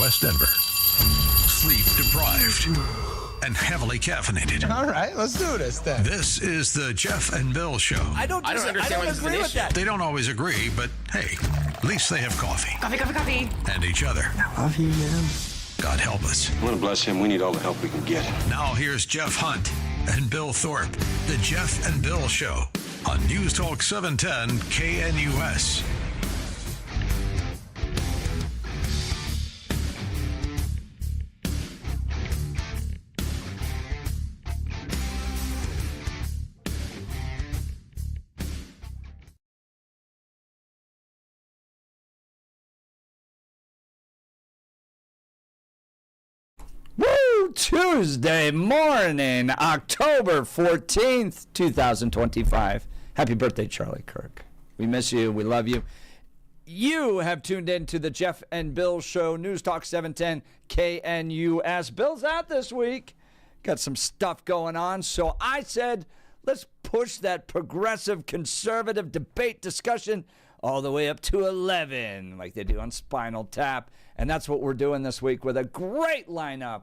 West Denver. Sleep deprived and heavily caffeinated. All right, let's do this then. This is the Jeff and Bill Show. I don't agree with that. They don't always agree, but hey, at least they have coffee. Coffee. And each other. I love you, man. God help us. I want to bless him. We need all the help we can get. Now here's Jeff Hunt and Bill Thorpe. The Jeff and Bill Show on News Talk 710 KNUS. Woo! Tuesday morning, October 14th, 2025. Happy birthday, Charlie Kirk. We miss you. We love you. You have tuned in to the Jeff and Bill Show, News Talk 710 KNUS. Bill's out this week. Got some stuff going on. So I said, let's push that progressive conservative debate discussion all the way up to 11, like they do on Spinal Tap. And that's what we're doing this week with a great lineup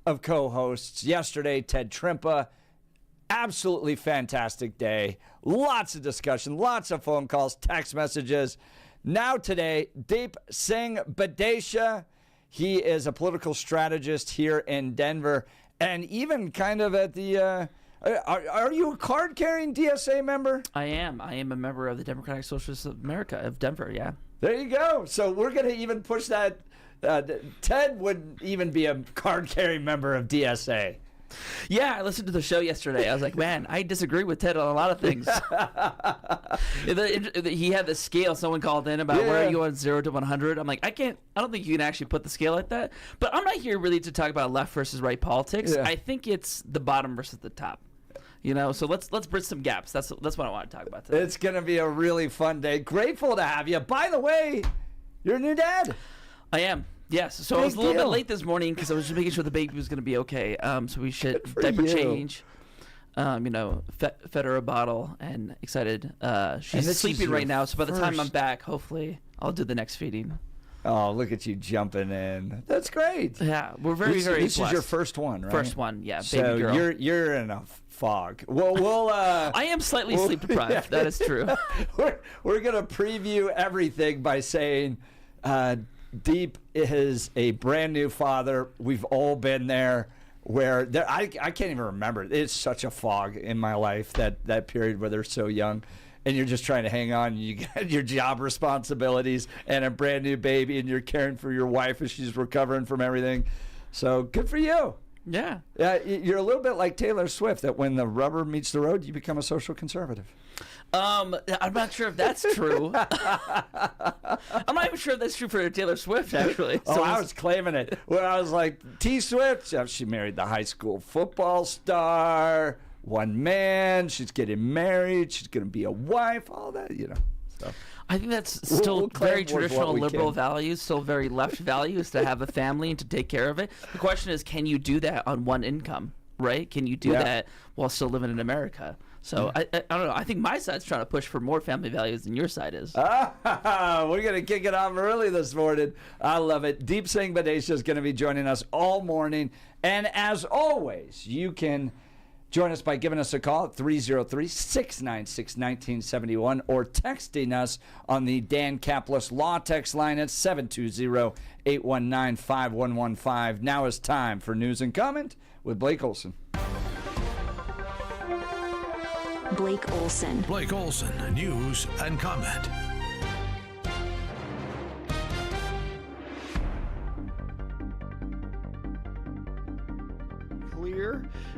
of co-hosts. Yesterday, Ted Trimpa. Absolutely fantastic day. Lots of discussion, lots of phone calls, text messages. Now today, Deep Singh Badesha. He is a political strategist here in Denver, and even kind of at the... Are you a card-carrying DSA member? I am. I am a member of the Democratic Socialists of America of Denver, yeah. There you go. So we're going to even push that. Ted would even be a card-carrying member of DSA. Yeah, I listened to the show yesterday. I was like, man, I disagree with Ted on a lot of things. He had the scale. Someone called in about where are you on 0 to 100. I'm like, I don't think you can actually put the scale like that. But I'm not here really to talk about left versus right politics. Yeah. I think it's the bottom versus the top. You know, so let's bridge some gaps. That's what I want to talk about today. It's going to be a really fun day. Grateful to have you. By the way, you're a new dad. I am. Yes. So I was a little bit late this morning because I was just making sure the baby was going to be okay. So we should diaper change. Fed her a bottle and excited. She's sleeping right now. So by the time I'm back, hopefully I'll do the next feeding. Oh, look at you jumping in. That's great. Yeah, we're very blessed. This is your first one, right? First one, yeah. So baby girl. you're in a fog. We'll I am slightly sleep deprived. That is true. We're gonna preview everything by saying, Deep is a brand new father. We've all been there. Where I can't even remember. It's such a fog in my life, that period where they're so young. And you're just trying to hang on. You got your job responsibilities and a brand new baby, and you're caring for your wife as she's recovering from everything. So good for you. Yeah. You're a little bit like Taylor Swift, that when the rubber meets the road, you become a social conservative. I'm not sure if that's true. I'm not even sure if that's true for Taylor Swift, actually. So I was claiming it. When I was like, T Swift, she married the high school football star. One man, she's getting married, she's going to be a wife, all that, So I think that's still very traditional liberal can. values, still very left values to have a family and to take care of it. The question is, can you do that on one income, right? Can you do that while still living in America? So I don't know. I think my side's trying to push for more family values than your side is. We're going to kick it off early this morning. I love it. Deep Singh Badesha is going to be joining us all morning. And as always, you can join us by giving us a call at 303-696-1971 or texting us on the Dan Caplis Law text line at 720-819-5115. Now is time for News and Comment with Blake Olson. Blake Olson. Blake Olson, News and Comment.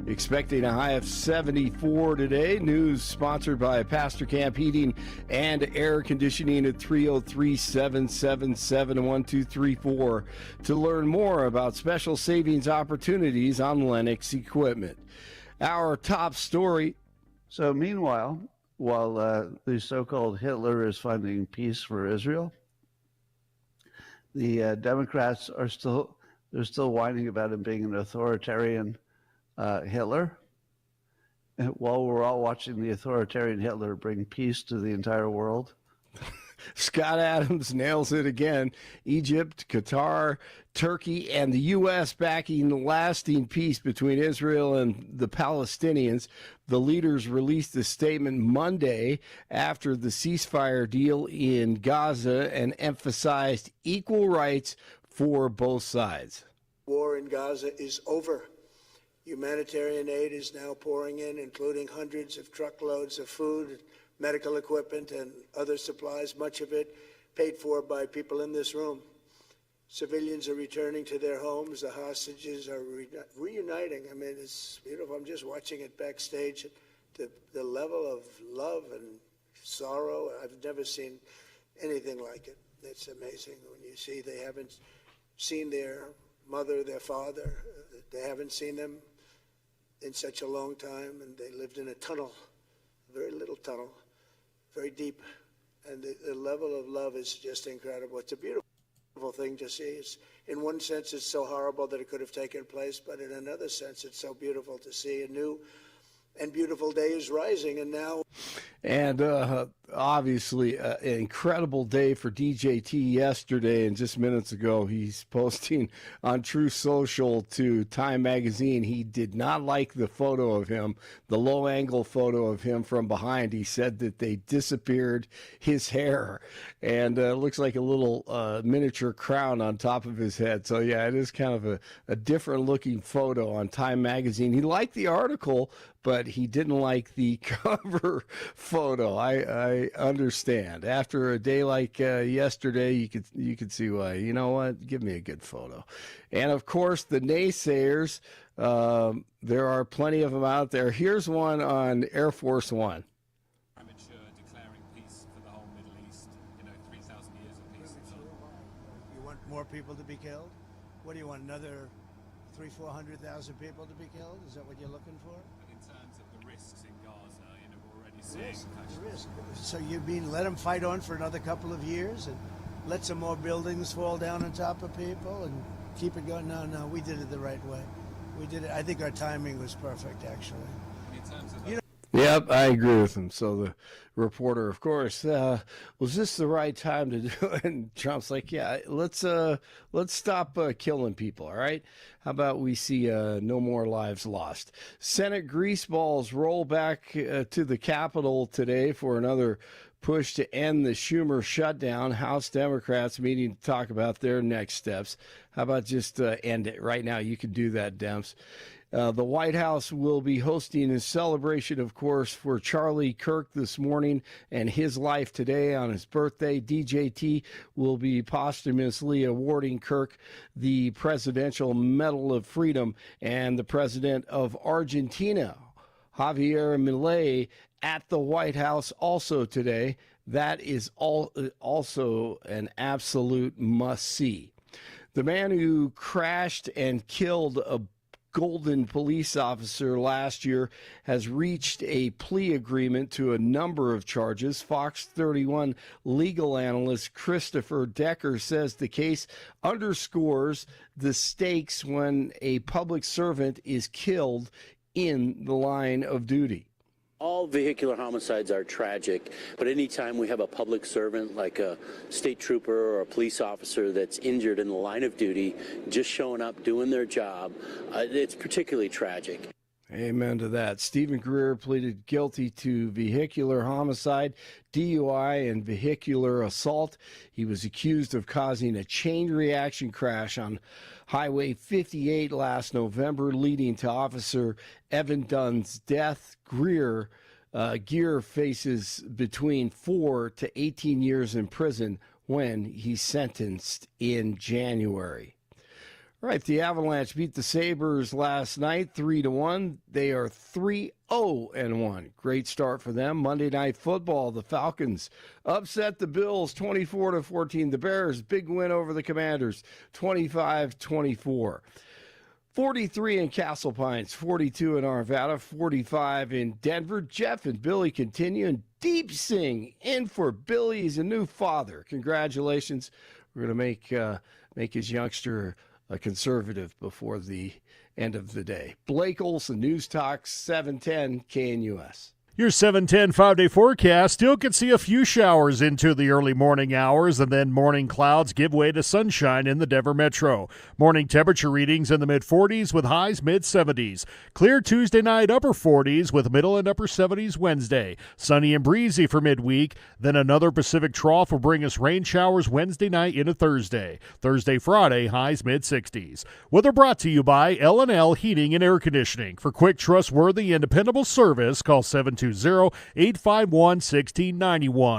Expecting a high of 74 today. News sponsored by Pastor Camp Heating and Air Conditioning at 303-777-1234 to learn more about special savings opportunities on Lennox equipment. Our top story. So meanwhile, while the so-called Hitler is finding peace for Israel, the Democrats are still whining about him being an authoritarian Hitler, while we're all watching the authoritarian Hitler bring peace to the entire world. Scott Adams nails it again. Egypt, Qatar, Turkey, and the U.S. backing the lasting peace between Israel and the Palestinians. The leaders released a statement Monday after the ceasefire deal in Gaza and emphasized equal rights for both sides. War in Gaza is over. Humanitarian aid is now pouring in, including hundreds of truckloads of food, medical equipment, and other supplies, much of it paid for by people in this room. Civilians are returning to their homes. The hostages are reuniting. I mean, it's beautiful. I'm just watching it backstage. The level of love and sorrow, I've never seen anything like it. It's amazing when you see they haven't seen their mother, their father. They haven't seen them in such a long time, and they lived in a tunnel, a very little tunnel, very deep. And the level of love is just incredible. It's a beautiful thing to see. It's, in one sense, it's so horrible that it could have taken place, but in another sense, it's so beautiful to see a new and beautiful day is rising. And now, and obviously an incredible day for DJT yesterday, and just minutes ago he's posting on True Social to Time Magazine. He did not like the photo of him, the low angle photo of him from behind. He said that they disappeared his hair, and it looks like a little miniature crown on top of his head. So yeah, it is kind of a different looking photo on Time Magazine. He liked the article, but he didn't like the cover photo. I understand. After a day like yesterday, you could see why. You know what? Give me a good photo. And of course, the naysayers. There are plenty of them out there. Here's one on Air Force One. Declaring peace for the whole Middle East. 3,000 years of peace. you want more people to be killed? What do you want, another 400,000 people to be killed? Is that what you're looking for? In terms of the risks in Gaza, we're already seeing Risk. So you mean let them fight on for another couple of years and let some more buildings fall down on top of people and keep it going? No, we did it the right way. We did it. I think our timing was perfect, actually. in terms of Yep, I agree with him. So the reporter, of course, was this the right time to do it? And Trump's like, yeah, let's stop killing people, all right? How about we see no more lives lost? Senate greaseballs roll back to the Capitol today for another push to end the Schumer shutdown. House Democrats meeting to talk about their next steps. How about just end it right now? You can do that, Dems. The White House will be hosting a celebration, of course, for Charlie Kirk this morning and his life today on his birthday. DJT will be posthumously awarding Kirk the Presidential Medal of Freedom, and the president of Argentina, Javier Milei, at the White House also today. That is also an absolute must-see. The man who crashed and killed a Golden police officer last year has reached a plea agreement to a number of charges. Fox 31 legal analyst Christopher Decker says the case underscores the stakes when a public servant is killed in the line of duty. All vehicular homicides are tragic, but anytime we have a public servant like a state trooper or a police officer that's injured in the line of duty, just showing up, doing their job, it's particularly tragic. Amen to that. Stephen Greer pleaded guilty to vehicular homicide, DUI, and vehicular assault. He was accused of causing a chain reaction crash on Highway 58 last November, leading to Officer Evan Dunn's death. Greer faces between 4 to 18 years in prison when he's sentenced in January. All right, the Avalanche beat the Sabres last night 3-1. They are 3-0-1. Great start for them. Monday Night Football, the Falcons upset the Bills 24-14. The Bears, big win over the Commanders 25-24. 43 in Castle Pines, 42 in Arvada, 45 in Denver. Jeff and Billy continue, and Deep Sing in for Billy. He's a new father. Congratulations. We're going to make his youngster a conservative before the end of the day. Blake Olson, News Talk 710 KNUS. Your 7:10 5-day forecast still could see a few showers into the early morning hours, and then morning clouds give way to sunshine in the Denver metro. Morning temperature readings in the mid-40s with highs mid-70s. Clear Tuesday night, upper 40s with middle and upper 70s Wednesday. Sunny and breezy for midweek. Then another Pacific trough will bring us rain showers Wednesday night into Thursday. Thursday, Friday, highs mid-60s. Weather brought to you by L&L Heating and Air Conditioning. For quick, trustworthy, and dependable service, call 720-851-1691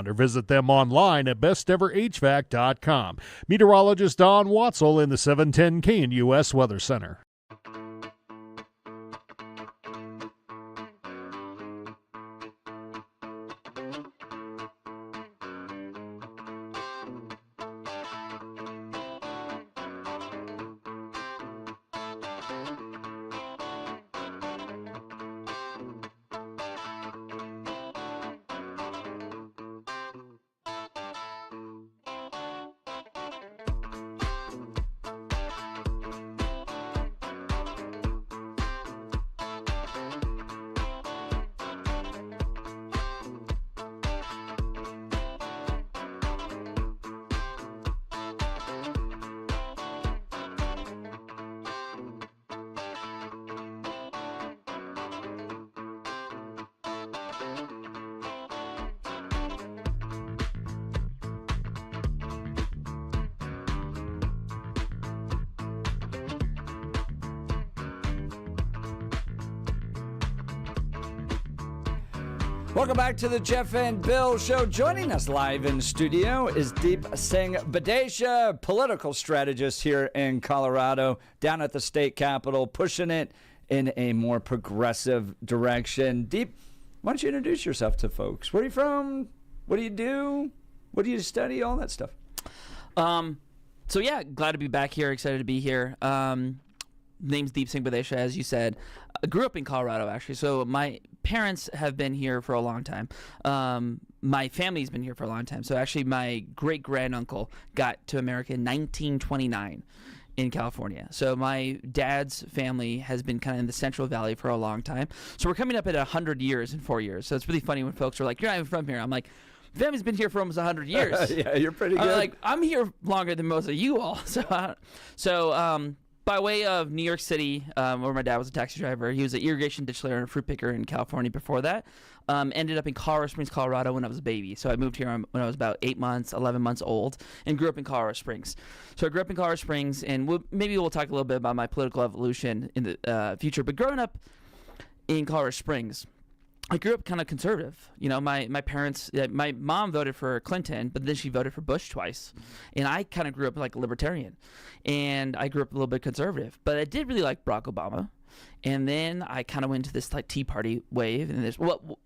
or visit them online at besteverhvac.com. Meteorologist Don Watzel in the 710 KNUS Weather Center. Welcome back to the Jeff and Bill Show. Joining us live in studio is Deep Singh Badesha, political strategist here in Colorado, down at the state capitol, pushing it in a more progressive direction. Deep, why don't you introduce yourself to folks? Where are you from? What do you do? What do you study? All that stuff. So yeah, glad to be back here. Excited to be here. Name's Deep Singh Badesha, as you said. I grew up in Colorado, actually. So my parents have been here for a long time. My family's been here for a long time. So actually, my great-granduncle got to America in 1929 in California. So my dad's family has been kind of in the Central Valley for a long time. So we're coming up at 100 years in 4 years. So it's really funny when folks are like, "You're not even from here." I'm like, family's been here for almost 100 years. Yeah, you're pretty good. Like, I'm here longer than most of you all. So by way of New York City, where my dad was a taxi driver, he was an irrigation ditch layer and a fruit picker in California before that. Ended up in Colorado Springs, Colorado when I was a baby. So I moved here when I was about 8 months, 11 months old, and grew up in Colorado Springs. So I grew up in Colorado Springs, and maybe we'll talk a little bit about my political evolution in the future. But growing up in Colorado Springs, I grew up kind of conservative. You know, my parents, my mom voted for Clinton, but then she voted for Bush twice. And I kind of grew up like a libertarian. And I grew up a little bit conservative. But I did really like Barack Obama. And then I kind of went to this like Tea Party wave. And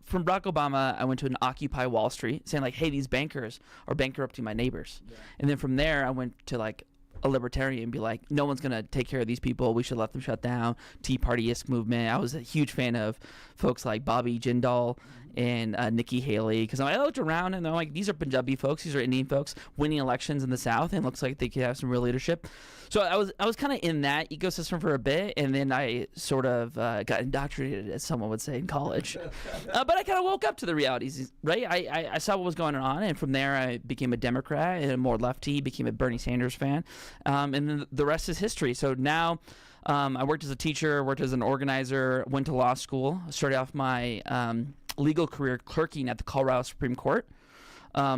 from Barack Obama, I went to an Occupy Wall Street saying like, hey, these bankers are bankrupting my neighbors. Yeah. And then from there, I went to like a libertarian and be like, no one's going to take care of these people. We should let them shut down. Tea Party-esque movement. I was a huge fan of folks like Bobby Jindal and Nikki Haley, because I looked around and they're like, these are Punjabi folks, these are Indian folks winning elections in the South, and it looks like they could have some real leadership. So I was kind of in that ecosystem for a bit, and then I sort of got indoctrinated, as someone would say, in college. But I kind of woke up to the realities, right? I saw what was going on, and from there I became a Democrat and more lefty, became a Bernie Sanders fan, and then the rest is history. So now I worked as a teacher, worked as an organizer, went to law school, started off my legal career clerking at the Colorado Supreme Court.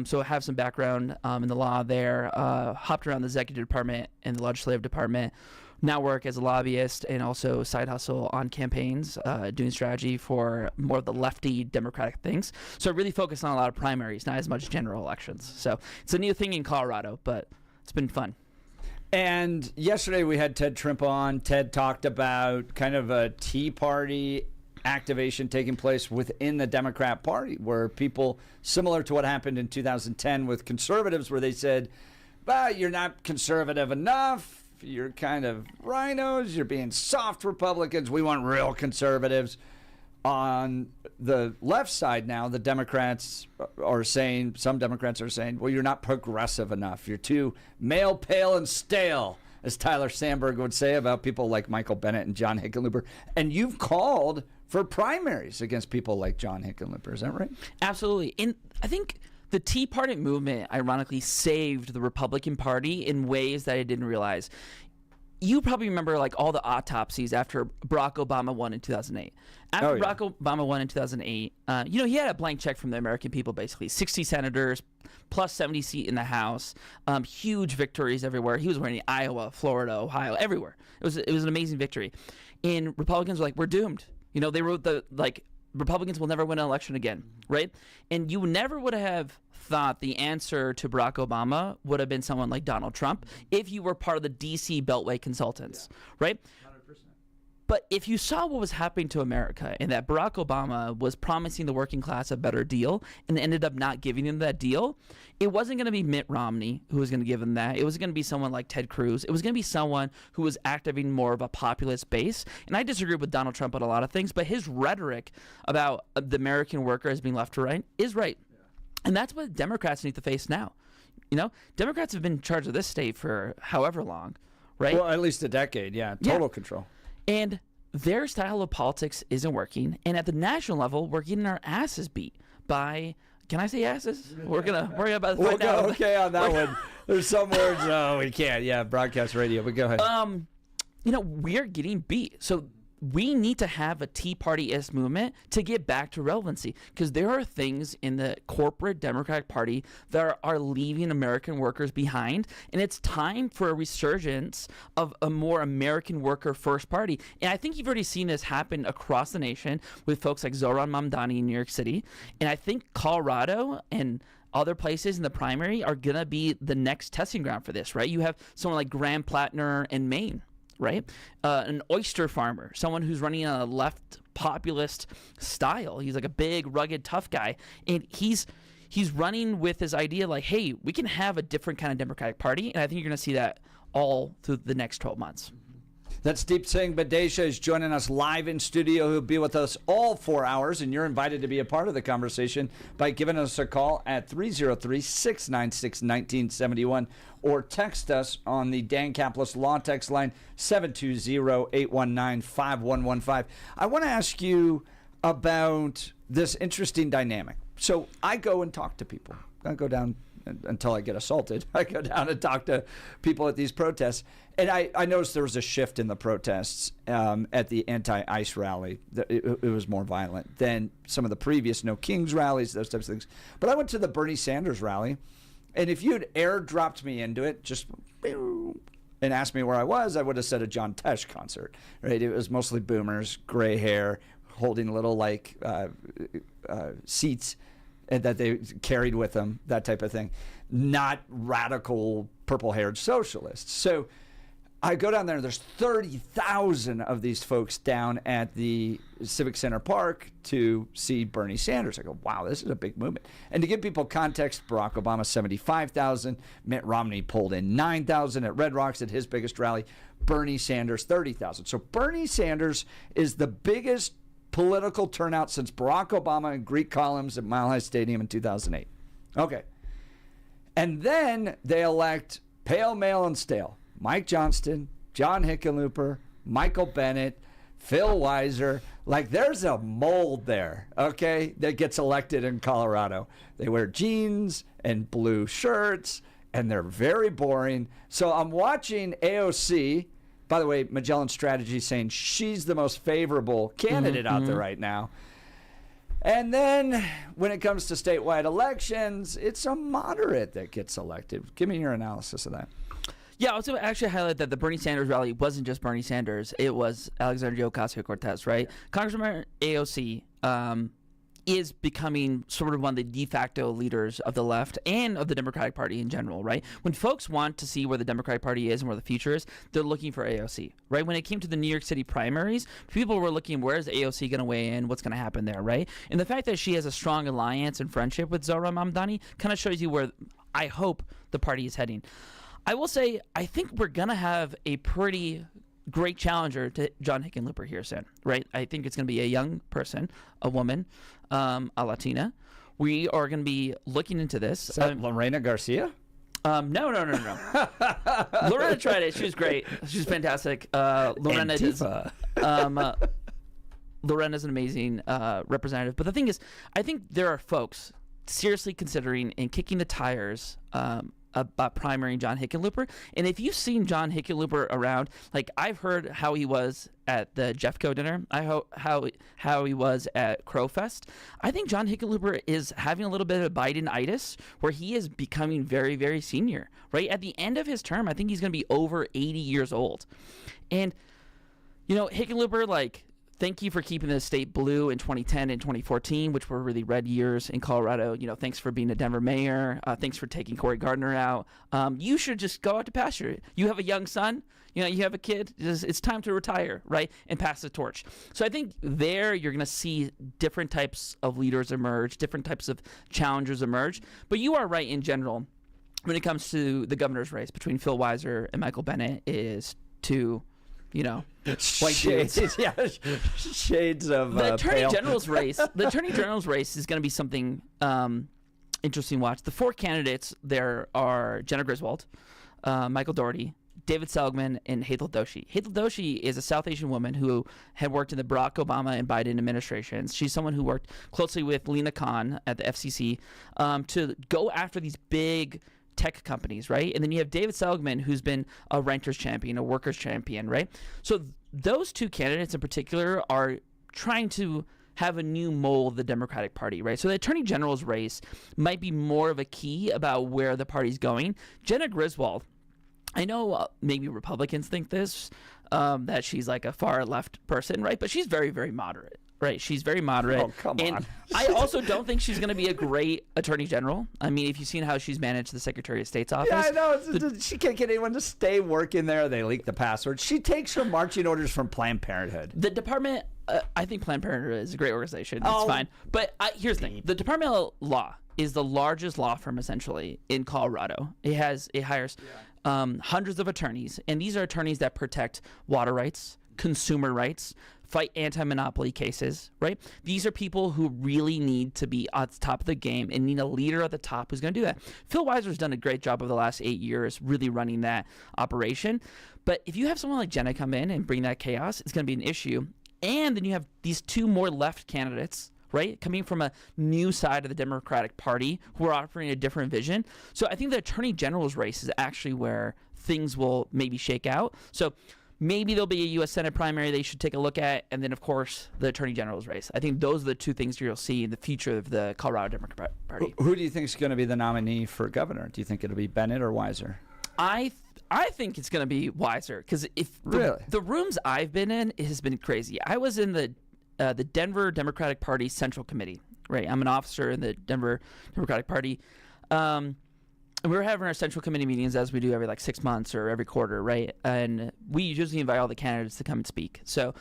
So I have some background in the law there, hopped around the executive department and the legislative department. Now work as a lobbyist and also side hustle on campaigns, doing strategy for more of the lefty Democratic things. So I really focus on a lot of primaries, not as much general elections. So it's a new thing in Colorado, but it's been fun. And yesterday we had Ted Trimp on. Ted talked about kind of a Tea Party activation taking place within the Democrat Party, where people, similar to what happened in 2010 with conservatives, where they said, well, you're not conservative enough, you're kind of rhinos, you're being soft Republicans, we want real conservatives. On the left side now, the Democrats are saying, some Democrats are saying, well, you're not progressive enough, you're too male, pale, and stale. as Tyler Sandberg would say about people like Michael Bennett and John Hickenlooper. And you've called for primaries against people like John Hickenlooper. Is that right? Absolutely. And I think the Tea Party movement, ironically, saved the Republican Party in ways that I didn't realize. You probably remember like all the autopsies after Barack Obama won in 2008. After Barack Obama won in 2008, he had a blank check from the American people, basically. 60 senators, plus 70 seat in the House, huge victories everywhere. He was winning Iowa, Florida, Ohio, everywhere. It was an amazing victory. And Republicans were like, we're doomed. They wrote Republicans will never win an election again, right? And you never would have thought the answer to Barack Obama would have been someone like Donald Trump if you were part of the D.C. Beltway consultants, right? 100%. But if you saw what was happening to America and that Barack Obama was promising the working class a better deal and ended up not giving them that deal, it wasn't going to be Mitt Romney who was going to give them that. It was going to be someone like Ted Cruz. It was going to be someone who was activating more of a populist base. And I disagree with Donald Trump on a lot of things, but his rhetoric about the American worker as being left to right is right. And that's what Democrats need to face now. Democrats have been in charge of this state for however long, right? Well, at least a decade, total control. And their style of politics isn't working. And at the national level, we're getting our asses beat by, can I say asses? We're about to find out. Okay on that one. There's some words, no, we can't. Yeah, broadcast radio, but go ahead. We're getting beat. So we need to have a Tea Party-esque movement to get back to relevancy, because there are things in the corporate Democratic Party that are leaving American workers behind, and it's time for a resurgence of a more American worker-first party. And I think you've already seen this happen across the nation with folks like Zohran Mamdani in New York City, and I think Colorado and other places in the primary are going to be the next testing ground for this, right? You have someone like Graham Plattner in Maine, right? An oyster farmer, someone who's running a left populist style. He's like a big, rugged, tough guy. And he's running with this idea like, hey, we can have a different kind of Democratic Party. And I think you're going to see that all through the next 12 months. That's Deep Singh Badesha is joining us live in studio. He'll be with us all 4 hours, and you're invited to be a part of the conversation by giving us a call at 303-696-1971 or text us on the Dan Caplis Law text line 720-819-5115. I want to ask you about this interesting dynamic. So I go and talk to people. I go down until I get assaulted. I go down and talk to people at these protests. And I noticed there was a shift in the protests at the anti-ICE rally. It was more violent than some of the previous No Kings rallies, those types of things. But I went to the Bernie Sanders rally, and if you'd airdropped me into it, just and asked me where I was, I would have said a John Tesh concert. Right? It was mostly boomers, gray hair, holding little seats that they carried with them, that type of thing. Not radical purple-haired socialists. So I go down there, and there's 30,000 of these folks down at the Civic Center Park to see Bernie Sanders. I go, wow, this is a big movement. And to give people context, Barack Obama, 75,000. Mitt Romney pulled in 9,000 at Red Rocks at his biggest rally. Bernie Sanders, 30,000. So Bernie Sanders is the biggest political turnout since Barack Obama in Greek columns at Mile High Stadium in 2008. Okay. And then they elect pale, male, and stale. Mike Johnston, John Hickenlooper, Michael Bennett, Phil Weiser. Like, there's a mold there, okay, that gets elected in Colorado. They wear jeans and blue shirts, and they're very boring. So I'm watching AOC. By the way, Magellan Strategy saying she's the most favorable candidate out there right now. And then when it comes to statewide elections, it's a moderate that gets elected. Give me your analysis of that. Yeah, I was going to actually highlight that the Bernie Sanders rally wasn't just Bernie Sanders. It was Alexandria Ocasio-Cortez, right? Congresswoman AOC is becoming sort of one of the de facto leaders of the left and of the Democratic Party in general, right? When folks want to see where the Democratic Party is and where the future is, they're looking for AOC, right? When it came to the New York City primaries, people were looking, where's AOC going to weigh in? What's going to happen there, right? And the fact that she has a strong alliance and friendship with Zohran Mamdani kind of shows you where I hope the party is heading. I will say, I think we're going to have a pretty great challenger to John Hickenlooper here soon, right? I think it's going to be a young person, a woman, a Latina. We are going to be looking into this. Is that Lorena Garcia? No. Lorena tried it. She was great. She was fantastic. Lorena's an amazing representative. But the thing is, I think there are folks seriously considering and kicking the tires about primarying John Hickenlooper. And if you've seen John Hickenlooper around, like I've heard how he was at the Jeffco dinner, how he was at Crowfest. I think John Hickenlooper is having a little bit of Biden-itis where he is becoming very, very senior, right? At the end of his term, I think he's going to be over 80 years old. And, Hickenlooper, like, thank you for keeping the state blue in 2010 and 2014, which were really red years in Colorado. Thanks for being a Denver mayor. Thanks for taking Cory Gardner out. You should just go out to pasture. You have a young son. You have a kid. It's time to retire, right, and pass the torch. So I think there you're going to see different types of leaders emerge, different types of challengers emerge. But you are right in general when it comes to the governor's race between Phil Weiser and Michael Bennet is to white shades, shades of the attorney pale. general's race. The attorney general's race is going to be something interesting to watch. The four candidates there are Jenna Griswold, Michael Dougherty, David Seligman, and Hazel Doshi. Hazel Doshi is a South Asian woman who had worked in the Barack Obama and Biden administrations. She's someone who worked closely with Lena Khan at the FCC to go after these big tech companies, right? And then you have David Seligman, who's been a renters champion, a workers champion, right? So those two candidates in particular are trying to have a new mold of the Democratic Party, right? So the Attorney General's race might be more of a key about where the party's going. Jenna Griswold, I know maybe Republicans think this, that she's like a far left person, right? But she's very, very moderate. Right, she's very moderate. Oh, come on. I also don't think she's going to be a great attorney general. I mean, if you've seen how she's managed the Secretary of State's office. Yeah, I know. She can't get anyone to stay working there. They leak the password. She takes her marching orders from Planned Parenthood. The department, I think Planned Parenthood is a great organization. It's fine. But here's the thing. The Department of Law is the largest law firm, essentially, in Colorado. It hires hundreds of attorneys, and these are attorneys that protect water rights, consumer rights, fight anti-monopoly cases, right? These are people who really need to be at the top of the game and need a leader at the top who's going to do that. Phil Weiser's done a great job over the last 8 years really running that operation. But if you have someone like Jenna come in and bring that chaos, it's going to be an issue. And then you have these two more left candidates, right, coming from a new side of the Democratic Party who are offering a different vision. So I think the Attorney General's race is actually where things will maybe shake out. So maybe there'll be a U.S. Senate primary they should take a look at, and then, of course, the Attorney General's race. I think those are the two things you'll see in the future of the Colorado Democratic Party. Who do you think is going to be the nominee for governor? Do you think it'll be Bennett or Weiser? I think it's going to be Weiser, because the rooms I've been in, it has been crazy. I was in the Denver Democratic Party Central Committee, right? I'm an officer in the Denver Democratic Party. And we were having our Central Committee meetings as we do every 6 months or every quarter, right? And we usually invite all the candidates to come and speak. So,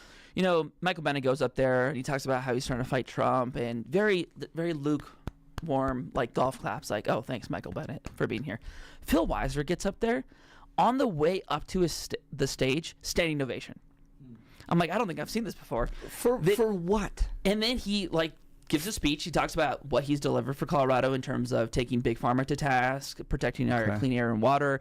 Michael Bennet goes up there and he talks about how he's trying to fight Trump and very, very lukewarm, golf claps, oh, thanks, Michael Bennet, for being here. Phil Weiser gets up there. On the way up to the stage, standing ovation. I'm like, I don't think I've seen this before. For what? And then he, gives a speech. He talks about what he's delivered for Colorado in terms of taking Big Pharma to task, protecting our clean air and water,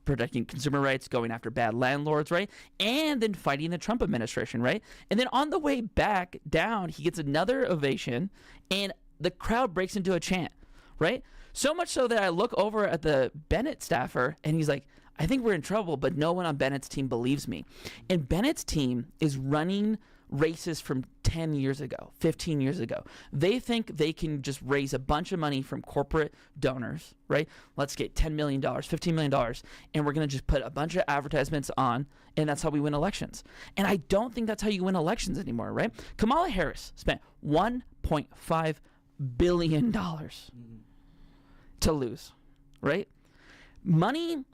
protecting consumer rights, going after bad landlords, right? And then fighting the Trump administration, right? And then on the way back down, he gets another ovation, and the crowd breaks into a chant, right? So much so that I look over at the Bennett staffer, and he's like, I think we're in trouble, but no one on Bennett's team believes me. And Bennett's team is running races from 10 years ago, 15 years ago. They think they can just raise a bunch of money from corporate donors, right? Let's get $10 million, $15 million, and we're going to just put a bunch of advertisements on, and that's how we win elections. And I don't think that's how you win elections anymore, right? Kamala Harris spent $1.5 billion to lose, right? Money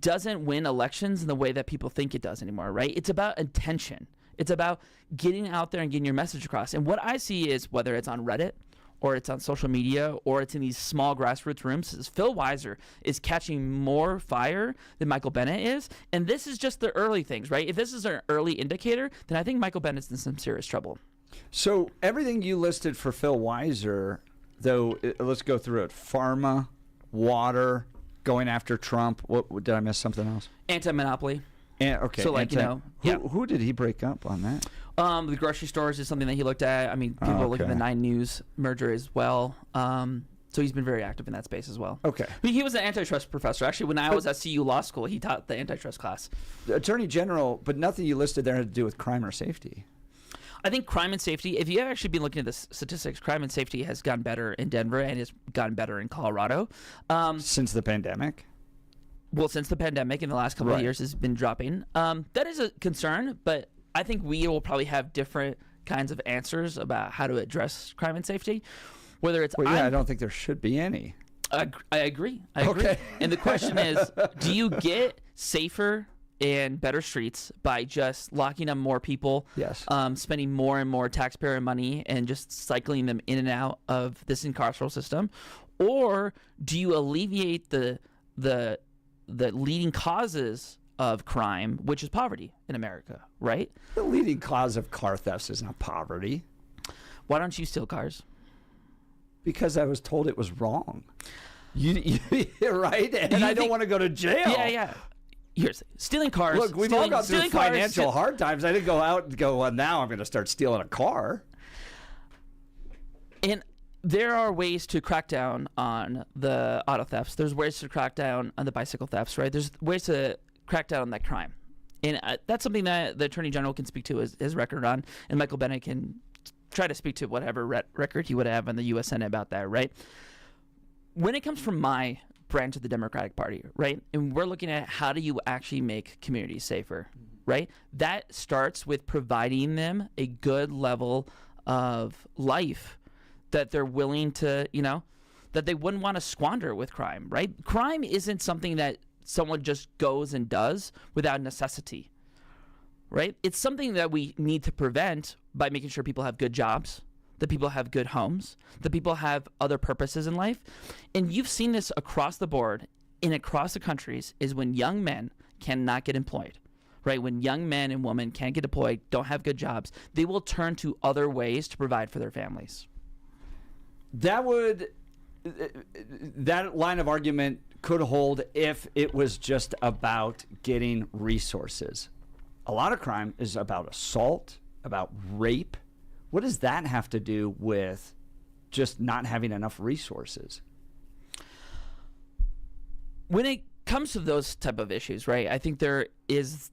doesn't win elections in the way that people think it does anymore, right? It's about intention. It's about getting out there and getting your message across. And what I see is, whether it's on Reddit or it's on social media or it's in these small grassroots rooms, is Phil Weiser is catching more fire than Michael Bennet is. And this is just the early things, right? If this is an early indicator, then I think Michael Bennett's in some serious trouble. So everything you listed for Phil Weiser, though, let's go through it. Pharma, water, going after Trump. What did I miss something else? Anti-monopoly. Okay. So like who did he break up on that? The grocery stores is something that he looked at. I mean, people look at the 9 News merger as well. So he's been very active in that space as well. Okay. He was an antitrust professor. Actually, when I was at CU Law School, he taught the antitrust class. The Attorney General, but nothing you listed there had to do with crime or safety. I think crime and safety, if you have actually been looking at the statistics, crime and safety has gotten better in Denver and has gotten better in Colorado. Since the pandemic? Well, since the pandemic in the last couple of years has been dropping. That is a concern, but I think we will probably have different kinds of answers about how to address crime and safety. Whether it's I don't think there should be any. I agree. I agree. And the question is, do you get safer and better streets by just locking up more people? Yes. Spending more and more taxpayer money and just cycling them in and out of this incarceral system, or do you alleviate the leading causes of crime, which is poverty in America, right? The leading cause of car thefts is not poverty. Why don't you steal cars? Because I was told it was wrong. You right? And I don't want to go to jail. Yeah. Here's stealing cars. Look, we've all gone through financial hard times. I didn't go out and go, well, now I'm going to start stealing a car. And there are ways to crack down on the auto thefts. There's ways to crack down on the bicycle thefts, right? There's ways to crack down on that crime. And that's something that the Attorney General can speak to his record on, and Michael Bennet can try to speak to whatever record he would have in the U.S. Senate about that, right? When it comes from my branch of the Democratic Party, right, and we're looking at how do you actually make communities safer, right? That starts with providing them a good level of life that they're willing to, that they wouldn't want to squander with crime, right? Crime isn't something that someone just goes and does without necessity, right? It's something that we need to prevent by making sure people have good jobs, that people have good homes, that people have other purposes in life. And you've seen this across the board and across the countries is when young men cannot get employed, right? When young men and women can't get deployed, don't have good jobs, they will turn to other ways to provide for their families. That line of argument could hold if it was just about getting resources. A lot of crime is about assault, about rape. What does that have to do with just not having enough resources? When it comes to those type of issues, right, I think there is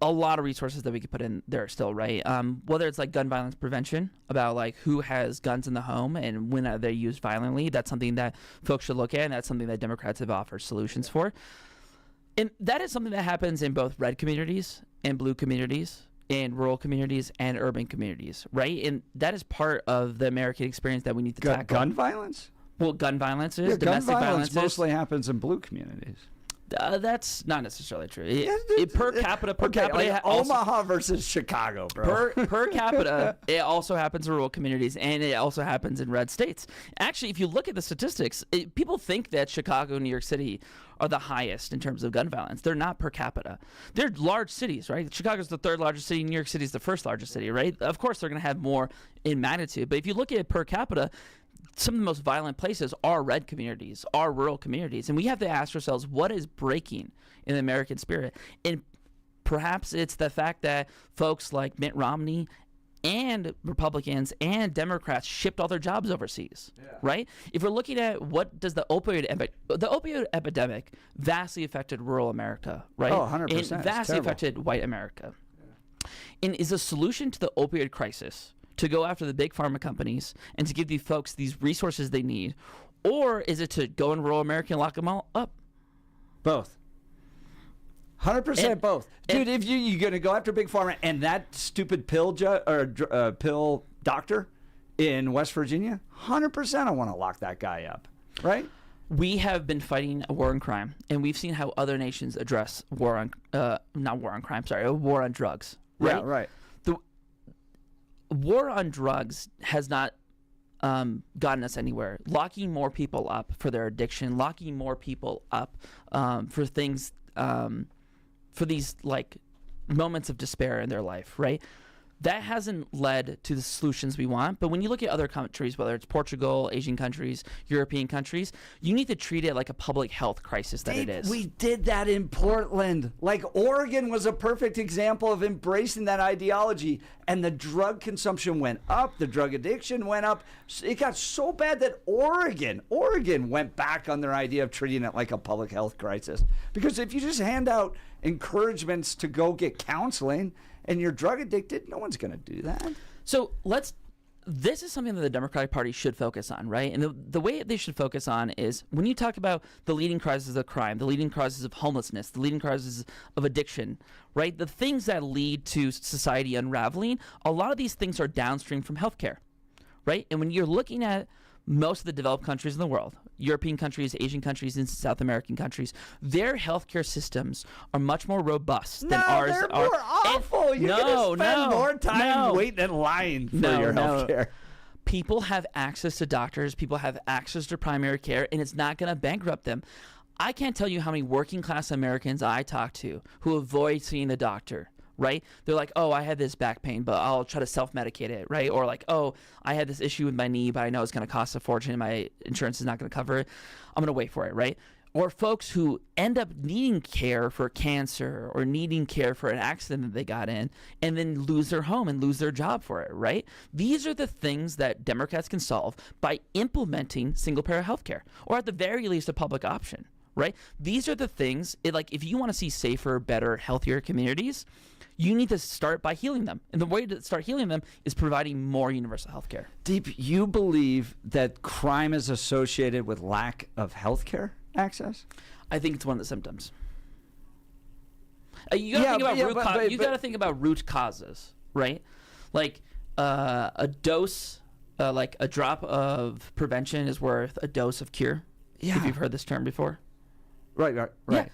a lot of resources that we could put in there still, right? Whether it's like gun violence prevention, about like who has guns in the home and when are they used violently, that's something that folks should look at, and that's something that Democrats have offered solutions for. And that is something that happens in both red communities and blue communities, in rural communities and urban communities, right? And that is part of the American experience that we need to tackle. Gun violence? Well, gun violence is. Domestic violence mostly happens in blue communities. That's not necessarily true. Per capita, like Omaha versus Chicago, bro. Per capita, it also happens in rural communities, and it also happens in red states. Actually, if you look at the statistics, people think that Chicago and New York City are the highest in terms of gun violence. They're not per capita. They're large cities, right? Chicago's the third largest city. New York City is the first largest city, right? Of course, they're going to have more in magnitude. But if you look at it per capita, some of the most violent places are red communities, are rural communities. And we have to ask ourselves, what is breaking in the American spirit? And perhaps it's the fact that folks like Mitt Romney and Republicans and Democrats shipped all their jobs overseas, right? If we're looking at what does the opioid epidemic vastly affected rural America, right? Oh, 100%. And vastly affected white America. And is a solution to the opioid crisis to go after the big pharma companies and to give these folks these resources they need? Or is it to go in rural America and lock them all up? Both. 100% both. Dude, if you're going to go after big pharma and that stupid pill doctor in West Virginia, 100% I want to lock that guy up, right? We have been fighting a war on crime, and we've seen how other nations address war on, a war on drugs. Right? Yeah, right. The war on drugs has not gotten us anywhere. Locking more people up for their addiction, locking more people up for things, for these like moments of despair in their life, right? that hasn't led to the solutions we want. But when you look at other countries, whether it's Portugal, Asian countries, European countries, you need to treat it like a public health crisis that it is. We did that in Portland. Like, Oregon was a perfect example of embracing that ideology. And the drug consumption went up. The drug addiction went up. It got so bad that Oregon went back on their idea of treating it like a public health crisis. Because if you just hand out encouragements to go get counseling and you're drug addicted, no one's going to do that. So this is something that the Democratic Party should focus on, right? And the way they should focus on is when you talk about the leading causes of crime, the leading causes of homelessness, the leading causes of addiction, right? The things that lead to society unraveling, a lot of these things are downstream from healthcare, right? And when you're looking at most of the developed countries in the world, European countries, Asian countries, and South American countries, their healthcare systems are much more robust than ours they're are. more awful. You're going to spend more time waiting in line for your healthcare. People have access to doctors. People have access to primary care, and it's not going to bankrupt them. I can't tell you how many working class Americans I talk to who avoid seeing the doctor. Right? They're like, oh, I had this back pain, but I'll try to self-medicate it, right? Or like, oh, I had this issue with my knee, but I know it's going to cost a fortune and my insurance is not going to cover it. I'm going to wait for it, right? Or folks who end up needing care for cancer or needing care for an accident that they got in and then lose their home and lose their job for it, right? These are the things that Democrats can solve by implementing single-payer health care, or at the very least a public option, right? These are the things, like if you want to see safer, better, healthier communities, you need to start by healing them. And the way to start healing them is providing more universal health care. Deep, you believe that crime is associated with lack of health care access? I think it's one of the symptoms. You got to think about root causes, right? Like a dose, like a drop of prevention is worth a dose of cure. Yeah. If you've heard this term before. Right. Yeah.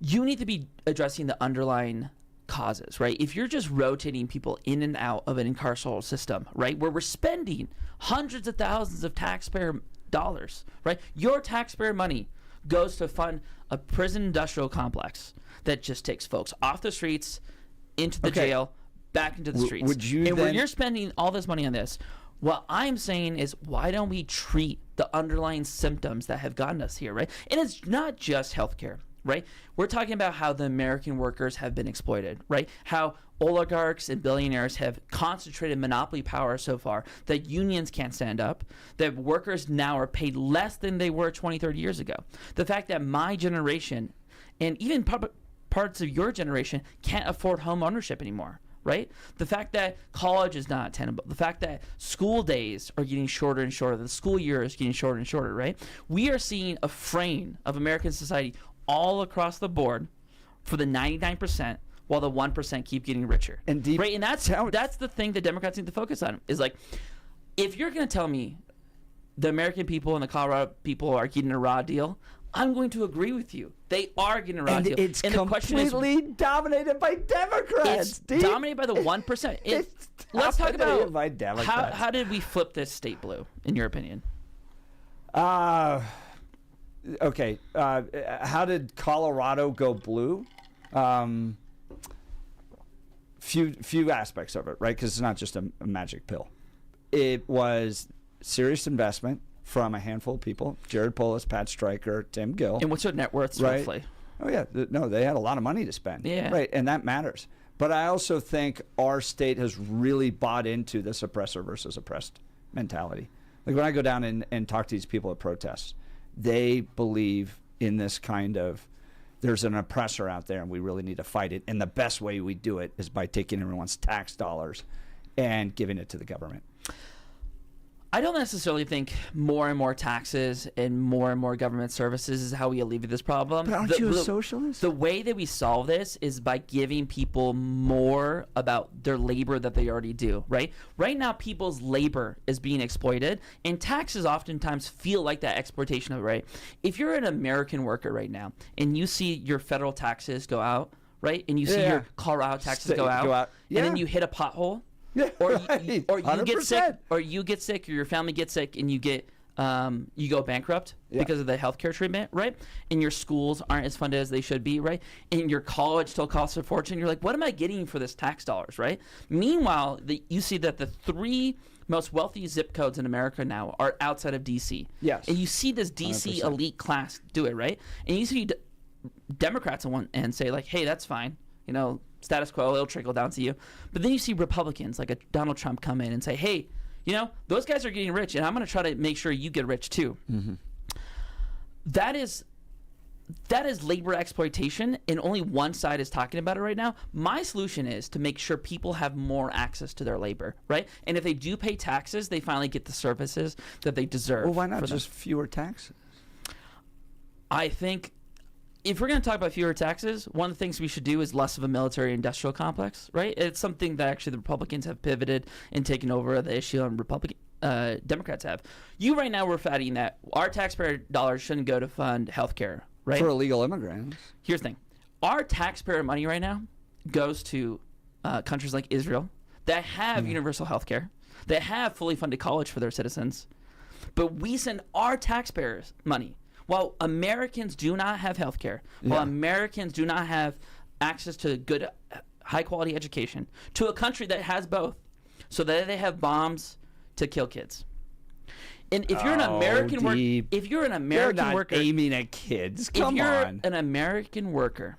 You need to be addressing the underlying causes, right? If you're just rotating people in and out of an incarceral system, right, where we're spending hundreds of thousands of taxpayer dollars, right? Your taxpayer money goes to fund a prison industrial complex that just takes folks off the streets, into the jail, back into the streets. When you're spending all this money on this, what I'm saying is, why don't we treat the underlying symptoms that have gotten us here, right? And it's not just healthcare. Right? We're talking about how the American workers have been exploited, right? How oligarchs and billionaires have concentrated monopoly power so far that unions can't stand up, that workers now are paid less than they were 20, 30 years ago. The fact that my generation and even parts of your generation can't afford home ownership anymore, right? The fact that college is not attainable, the fact that school days are getting shorter and shorter, the school year is getting shorter and shorter, right? We are seeing a fraying of American society all across the board for the 99%, while the 1% keep getting richer. Right? And that's the thing that Democrats need to focus on, is like, if you're going to tell me the American people and the Colorado people are getting a raw deal, I'm going to agree with you. They are getting a raw deal. It's completely dominated by Democrats. It's dominated by the 1%. Let's talk about how did we flip this state blue, in your opinion? Okay, how did Colorado go blue? Few aspects of it, right? Because it's not just a magic pill. It was serious investment from a handful of people: Jared Polis, Pat Stryker, Tim Gill. And what's their net worths, right? roughly? Oh yeah, no, they had a lot of money to spend. Yeah, right, and that matters. But I also think our state has really bought into this oppressor versus oppressed mentality. Like when I go down and talk to these people at protests, they believe in this kind of, there's an oppressor out there and we really need to fight it. And the best way we do it is by taking everyone's tax dollars and giving it to the government. I don't necessarily think more and more taxes and more government services is how we alleviate this problem. But aren't you a socialist? The way that we solve this is by giving people more about their labor that they already do, right? Right now, people's labor is being exploited, and taxes oftentimes feel like that exploitation of it, right? If you're an American worker right now and you see your federal taxes go out, right? And you see your Colorado taxes go out, and then you hit a pothole, Yeah, or right. you get sick, or your family gets sick, and you get you go bankrupt because of the healthcare treatment, right? And your schools aren't as funded as they should be, right? And your college still costs a fortune. You're like, what am I getting for this tax dollars, right? Meanwhile, you see that the 3 most wealthy zip codes in America now are outside of D.C. Yes. And you see this D.C. 100%. elite class do it, right? And you see Democrats on one end say, like, hey, that's fine. You know, status quo, it'll trickle down to you. But then you see Republicans like a Donald Trump come in and say, hey, you know, those guys are getting rich, and I'm going to try to make sure you get rich too. Mm-hmm. That is labor exploitation, and only one side is talking about it right now. My solution is to make sure people have more access to their labor, right? And if they do pay taxes, they finally get the services that they deserve. Well, why not just fewer taxes? I think if we're going to talk about fewer taxes, one of the things we should do is less of a military-industrial complex, right? It's something that actually the Republicans have pivoted and taken over the issue, and Democrats have. You right now were fighting that our taxpayer dollars shouldn't go to fund healthcare, right? For illegal immigrants. Here's the thing. Our taxpayer money right now goes to countries like Israel that have universal healthcare, that have fully funded college for their citizens, but we send our taxpayers money. While Americans do not have health care, while Americans do not have access to good, high-quality education, to a country that has both, so that they have bombs to kill kids. And if you're an American worker, You're not aiming at kids. Come if you're on. an American worker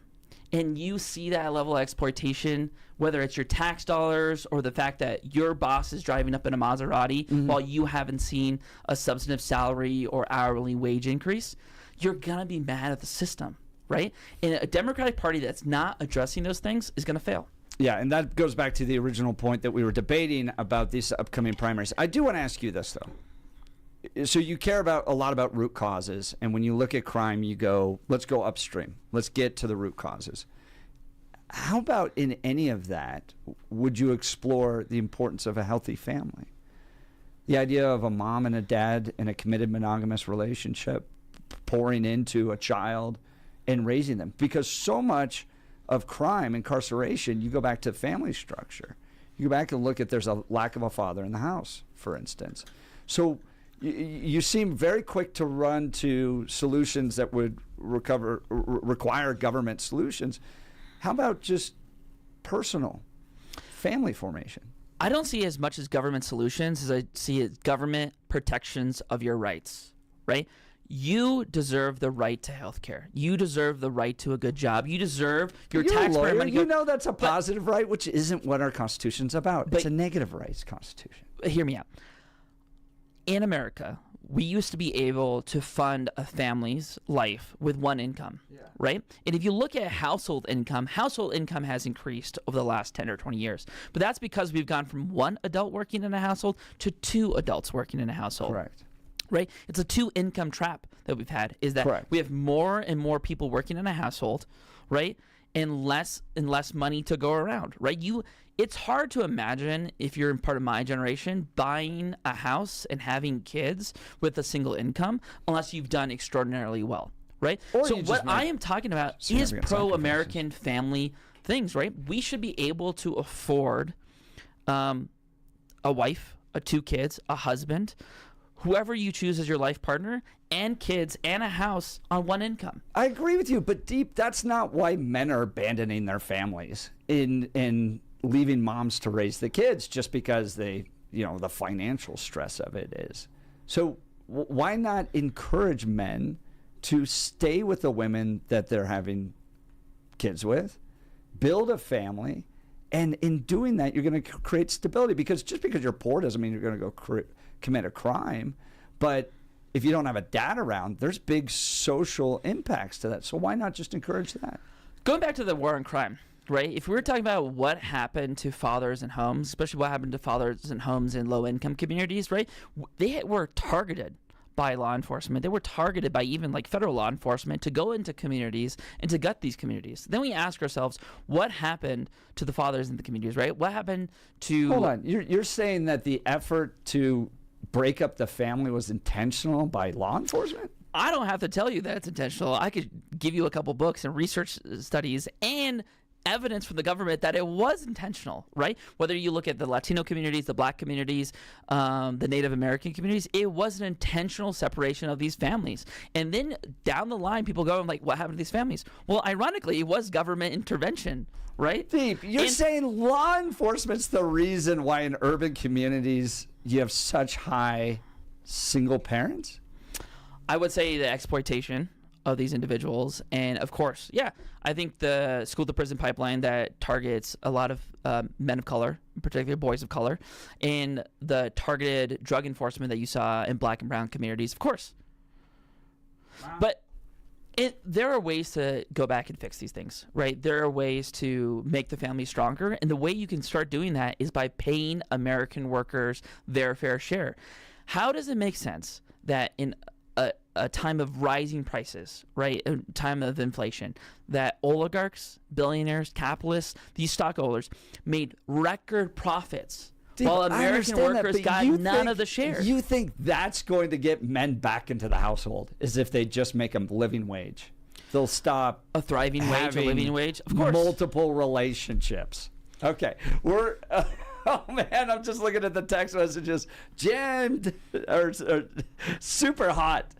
and you see that level of exploitation, whether it's your tax dollars or the fact that your boss is driving up in a Maserati while you haven't seen a substantive salary or hourly wage increase, you're going to be mad at the system, right? And a Democratic Party that's not addressing those things is going to fail. Yeah, and that goes back to the original point that we were debating about these upcoming primaries. I do want to ask you this, though. So you care about a lot about root causes, and when you look at crime, you go, let's go upstream. Let's get to the root causes. How about in any of that, would you explore the importance of a healthy family? The idea of a mom and a dad in a committed monogamous relationship pouring into a child and raising them. Because so much of crime, incarceration, you go back to family structure. You go back and look at there's a lack of a father in the house, for instance. So you seem very quick to run to solutions that would require government solutions. How about just personal family formation? I don't see as much as government solutions as I see as government protections of your rights, right? You deserve the right to health care. You deserve the right to a good job. You deserve your taxpayer money. You know that's a positive right, which isn't what our Constitution's about. It's a negative rights Constitution. Hear me out. In America, we used to be able to fund a family's life with one income, right? And if you look at household income has increased over the last 10 or 20 years. But that's because we've gone from one adult working in a household to 2 adults working in a household. Correct. Right? It's a 2-income trap that we've had, is that we have more and more people working in a household, right? And less money to go around, right? It's hard to imagine, if you're part of my generation, buying a house and having kids with a single income unless you've done extraordinarily well, right? So what I am talking about is pro-American family things, right? We should be able to afford a wife, 2 kids, a husband, whoever you choose as your life partner, and kids, and a house on one income. I agree with you, but Deep, that's not why men are abandoning their families in leaving moms to raise the kids, just because the financial stress of it is. So why not encourage men to stay with the women that they're having kids with, build a family, and in doing that, you're going to create stability, because just because you're poor doesn't mean you're going to go commit a crime. But if you don't have a dad around, there's big social impacts to that. So why not just encourage that? Going back to the war on crime, right? If we were talking about what happened to fathers in homes, especially what happened to fathers in homes in low-income communities, right? They were targeted by law enforcement. They were targeted by even like federal law enforcement to go into communities and to gut these communities. Then we ask ourselves, what happened to the fathers in the communities, right? What happened to... Hold on. You're saying that the effort to break up the family was intentional by law enforcement? I don't have to tell you that it's intentional. I could give you a couple books and research studies and evidence from the government that it was intentional, right? Whether you look at the Latino communities, the Black communities, the Native American communities, it was an intentional separation of these families. And then down the line, people go, like, what happened to these families? Well, ironically, it was government intervention, right? Deep, you're saying law enforcement's the reason why in urban communities you have such high single parents? I would say the exploitation of these individuals, and of course, I think the school to prison pipeline that targets a lot of men of color, particularly boys of color, and the targeted drug enforcement that you saw in Black and brown communities, of course. Wow. But there are ways to go back and fix these things, right? There are ways to make the family stronger, and the way you can start doing that is by paying American workers their fair share. How does it make sense that in a time of rising prices, right, a time of inflation, that oligarchs, billionaires, capitalists, these stockholders made record profits while American workers got none of the shares? You think that's going to get men back into the household, as if they just make a living wage? They'll stop a thriving wage, a living wage, of course. Multiple relationships. Okay, we're... Oh man, I'm just looking at the text messages. Jammed or super hot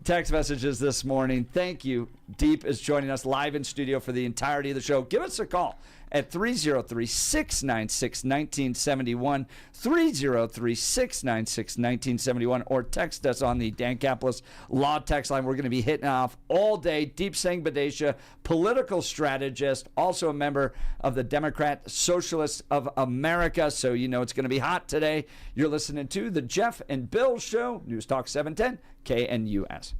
text messages this morning. Thank you. Deep is joining us live in studio for the entirety of the show. Give us a call at 303-696-1971, 303-696-1971, or text us on the Dan Caplis Law text line. We're going to be hitting off all day. Deep Singh Badesha, political strategist, also a member of the Democrat Socialists of America, so you know it's going to be hot today. You're listening to The Jeff and Bill Show, News Talk 710, KNUS.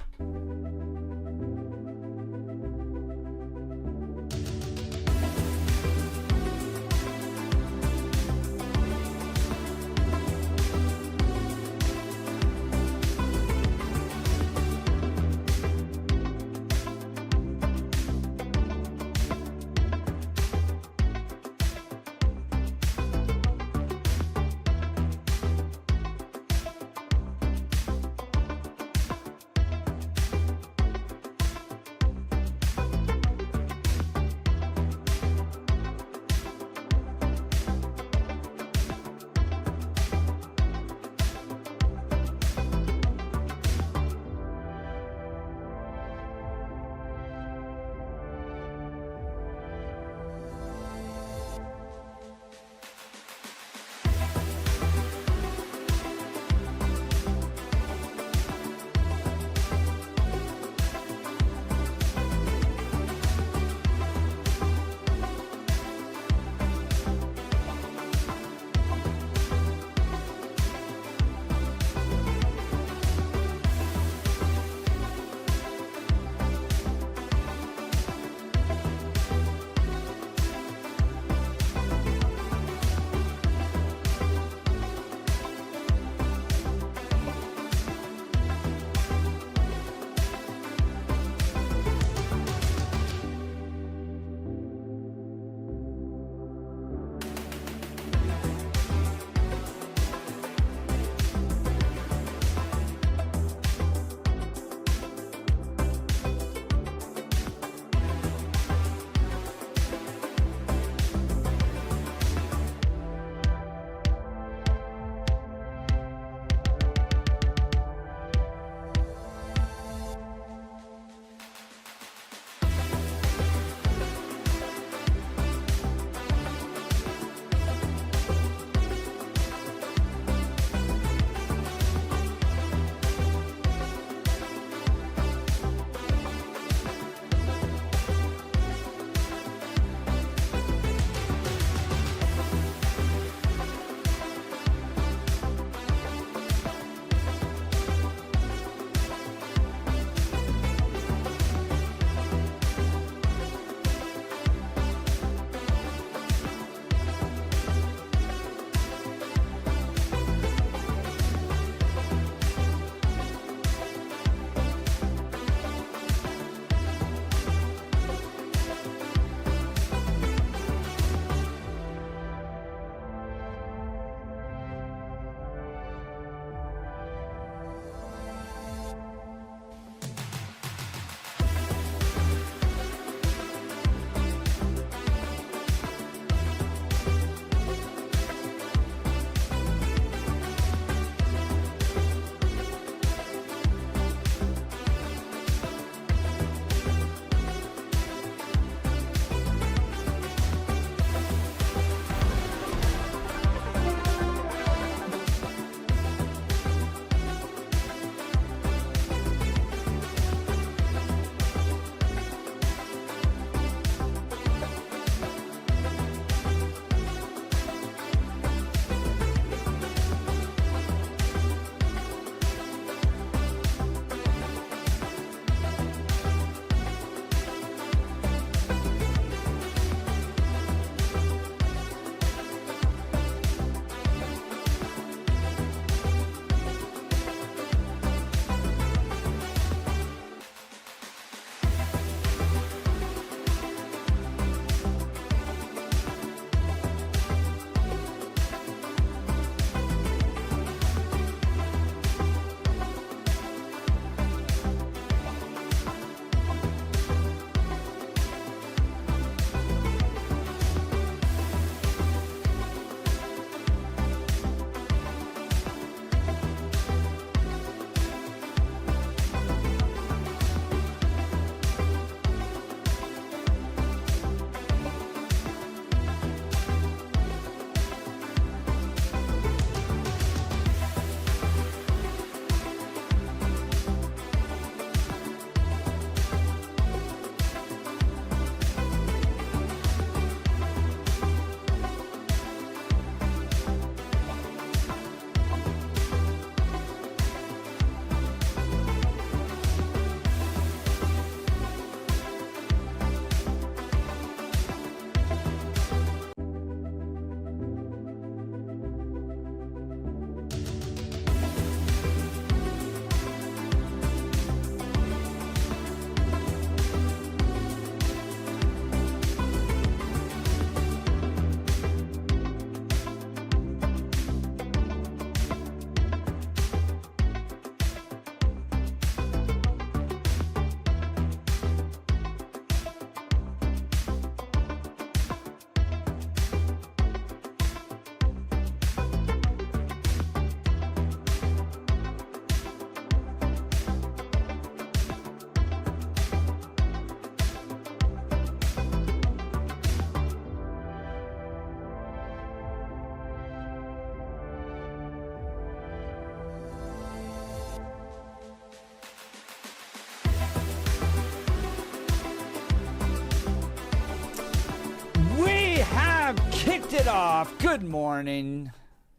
it off. Good morning,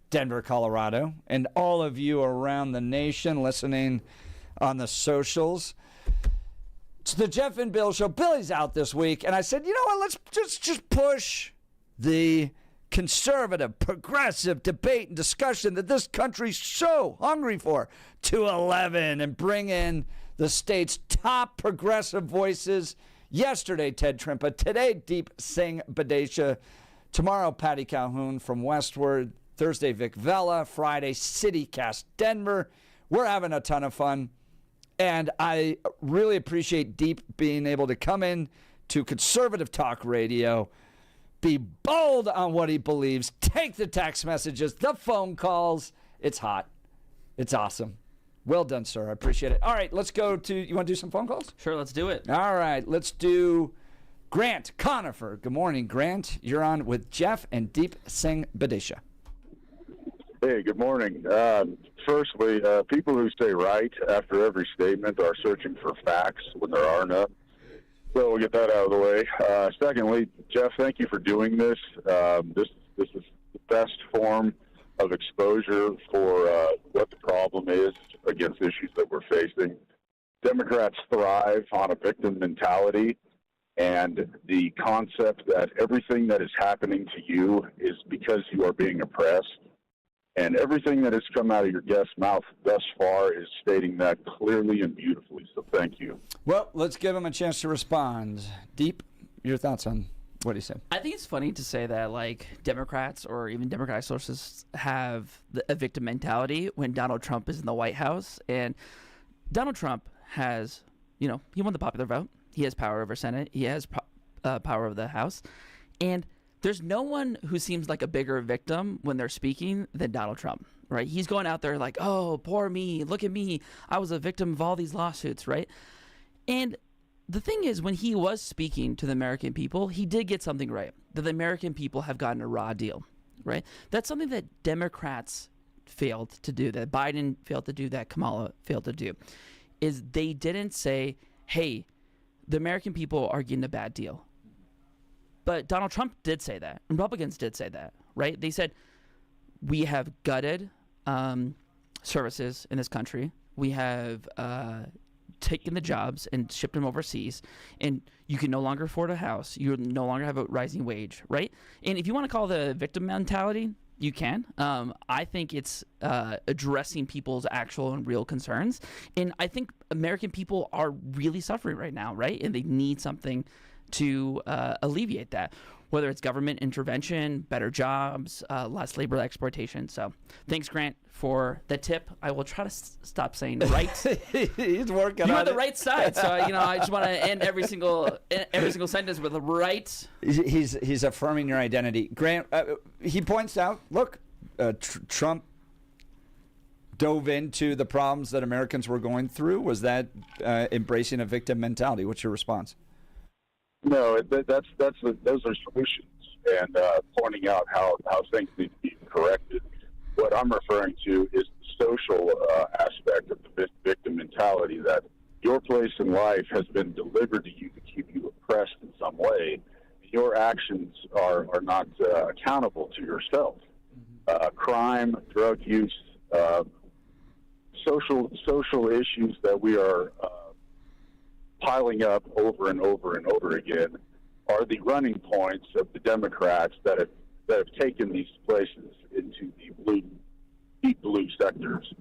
Denver, Colorado, and all of you around the nation listening on the socials. It's the Jeff and Bill Show. Billy's out this week, and I said, you know what, let's just push the conservative, progressive debate and discussion that this country's so hungry for to 11 and bring in the state's top progressive voices. Yesterday, Ted Trimpa. Today, Deep Singh Badesha. Tomorrow, Patty Calhoun from Westward. Thursday, Vic Vela. Friday, CityCast Denver. We're having a ton of fun. And I really appreciate Deep being able to come in to conservative talk radio, be bold on what he believes, take the text messages, the phone calls. It's hot. It's awesome. Well done, sir. I appreciate it. All right, let's go to, you want to do some phone calls? Sure, let's do it. All right, let's do Grant Conifer. Good morning, Grant. You're on with Jeff and Deep Singh Badesha. Hey, good morning. Firstly, people who say right after every statement are searching for facts when there are none. So we'll get that out of the way. Secondly, Jeff, thank you for doing this. This is the best form of exposure for what the problem is against issues that we're facing. Democrats thrive on a victim mentality and the concept that everything that is happening to you is because you are being oppressed. And everything that has come out of your guest's mouth thus far is stating that clearly and beautifully. So thank you. Well, let's give him a chance to respond. Deep, your thoughts on what he said? I think it's funny to say that, like, Democrats or even Democratic sources have a victim mentality when Donald Trump is in the White House. And Donald Trump has, he won the popular vote. He has power over Senate. He has power over the House. And there's no one who seems like a bigger victim when they're speaking than Donald Trump, right? He's going out there like, oh, poor me, look at me. I was a victim of all these lawsuits, right? And the thing is, when he was speaking to the American people, he did get something right, that the American people have gotten a raw deal, right? That's something that Democrats failed to do, that Biden failed to do, that Kamala failed to do, is they didn't say, hey, the American people are getting a bad deal. But Donald Trump did say that. Republicans did say that, right? They said, we have gutted services in this country. We have taken the jobs and shipped them overseas. And you can no longer afford a house. You no longer have a rising wage, right? And if you want to call the victim mentality, you can. I think it's addressing people's actual and real concerns. And I think American people are really suffering right now, right? And they need something to alleviate that, whether it's government intervention, better jobs, less labor exploitation. So thanks, Grant, for the tip. I will try to stop saying right. He's working on it. You're on the right side, so I just want to end every single sentence with a right. He's affirming your identity. Grant, he points out, look, Trump dove into the problems that Americans were going through. Was that embracing a victim mentality? What's your response? No, those are solutions, and pointing out how things need to be corrected. What I'm referring to is the social aspect of the victim mentality, that your place in life has been delivered to you to keep you oppressed in some way. Your actions are not accountable to yourself. Crime, drug use, social issues that we are piling up over and over and over again are the running points of the Democrats that have taken these places into the deep blue sectors.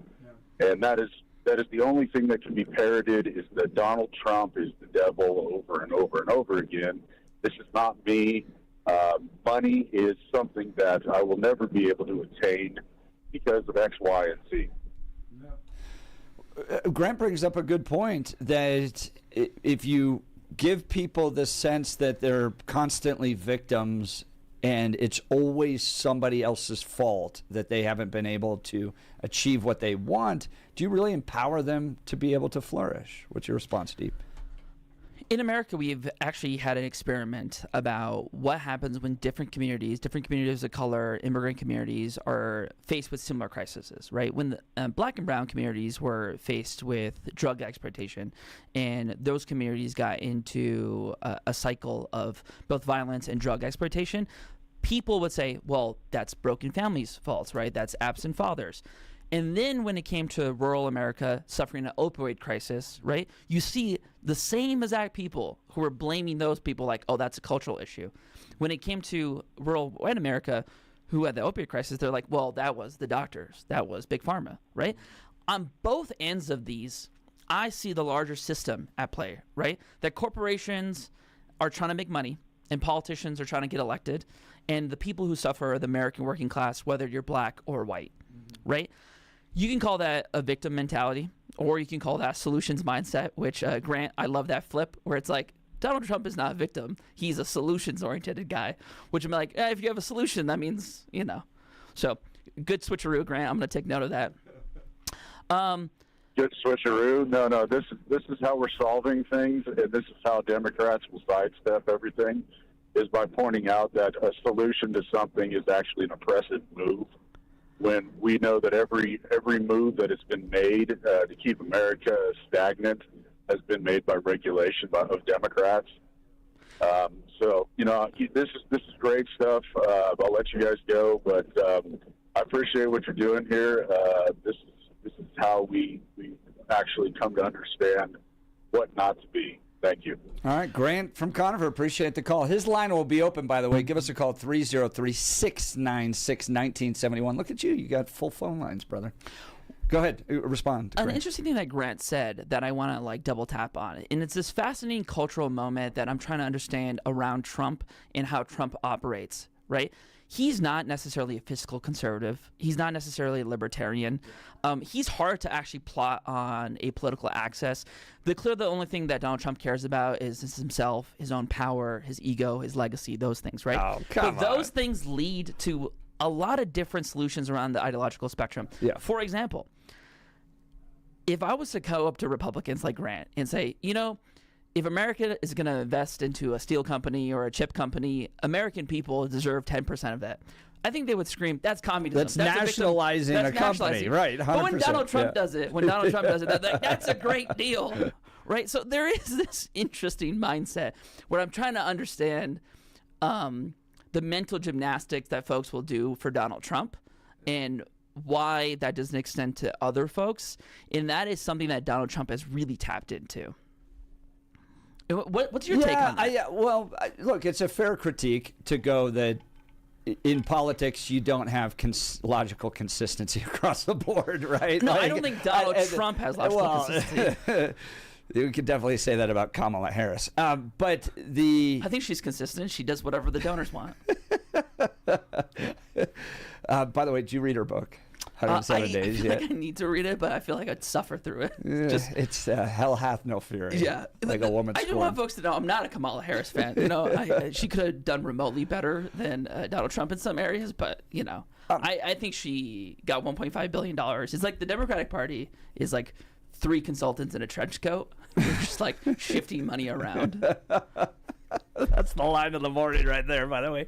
Yeah. And that is the only thing that can be parroted, is that Donald Trump is the devil over and over and over again. This is not me. Money is something that I will never be able to attain because of X, Y, and Z. Grant brings up a good point, that if you give people the sense that they're constantly victims and it's always somebody else's fault that they haven't been able to achieve what they want, do you really empower them to be able to flourish? What's your response, Deep? In America, we've actually had an experiment about what happens when different communities of color, immigrant communities, are faced with similar crises, right? When the black and brown communities were faced with drug exploitation, and those communities got into a cycle of both violence and drug exploitation, people would say, well, that's broken families' faults, right? That's absent fathers. And then when it came to rural America suffering an opioid crisis, right, you see the same exact people who were blaming those people like, oh, that's a cultural issue. When it came to rural white America who had the opioid crisis, they're like, well, that was the doctors. That was Big Pharma, right? On both ends of these, I see the larger system at play, right? That corporations are trying to make money and politicians are trying to get elected, and the people who suffer are the American working class, whether you're black or white, right? You can call that a victim mentality, or you can call that solutions mindset, which, Grant, I love that flip, where it's like, Donald Trump is not a victim. He's a solutions-oriented guy, which I'm like, if you have a solution, that means, you know. So, good switcheroo, Grant. I'm going to take note of that. Good switcheroo. No. This is how we're solving things, and this is how Democrats will sidestep everything, is by pointing out that a solution to something is actually an oppressive move. When we know that every move that has been made to keep America stagnant has been made by regulation of Democrats. So this is great stuff. I'll let you guys go, but I appreciate what you're doing here. This is how we actually come to understand what not to be. Thank you. All right, Grant from Conifer, appreciate the call. His line will be open, by the way. Give us a call, 303-696-1971. Look at you. You got full phone lines, brother. Go ahead. Respond. An interesting thing that Grant said that I want to like double tap on, and it's this fascinating cultural moment that I'm trying to understand around Trump and how Trump operates, right? He's not necessarily a fiscal conservative. He's not necessarily a libertarian. He's hard to actually plot on a political axis. The only thing that Donald Trump cares about is himself, his own power, his ego, his legacy, those things, right? Oh, come but those things lead to a lot of different solutions around the ideological spectrum. Yeah. For example, if I was to go up to Republicans like Grant and say, if America is going to invest into a steel company or a chip company, American people deserve 10% of that. I think they would scream, that's communism. That's nationalizing a company, right? 100%, but when Donald Trump does it, that's a great deal, right? So there is this interesting mindset where I'm trying to understand the mental gymnastics that folks will do for Donald Trump and why that doesn't extend to other folks. And that is something that Donald Trump has really tapped into. What's your take on that? Look, it's a fair critique to go that in politics you don't have logical consistency across the board, right? No, I don't think Donald Trump has logical consistency. You could definitely say that about Kamala Harris. I think she's consistent. She does whatever the donors want. By the way, did you read her book? 107 Days. I feel like I need to read it, but I feel like I'd suffer through it. It's hell hath no fury. Yeah, like a woman's. I just want folks to know I'm not a Kamala Harris fan. She could have done remotely better than Donald Trump in some areas, but I think she got $1.5 billion. It's like the Democratic Party is like 3 consultants in a trench coat. They're just like shifting money around. That's the line of the morning right there, by the way.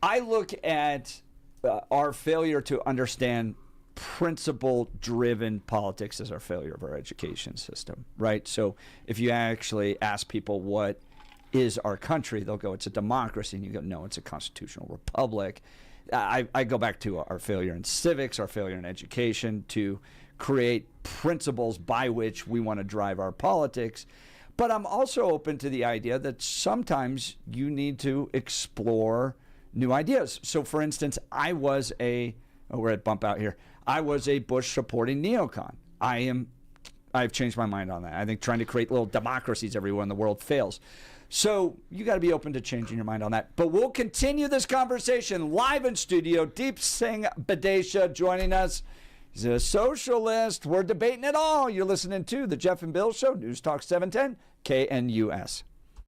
I look at our failure to understand principle-driven politics as our failure of our education system, right? So if you actually ask people what is our country, they'll go, it's a democracy. And you go, no, it's a constitutional republic. I go back to our failure in civics, our failure in education to create principles by which we want to drive our politics. But I'm also open to the idea that sometimes you need to explore new ideas. So, for instance, we're at bump out here. I was a Bush-supporting neocon. I've changed my mind on that. I think trying to create little democracies everywhere in the world fails. So you got to be open to changing your mind on that. But we'll continue this conversation live in studio. Deep Singh Badesha joining us. He's a socialist. We're debating it all. You're listening to The Jeff and Bill Show, News Talk 710, KNUS.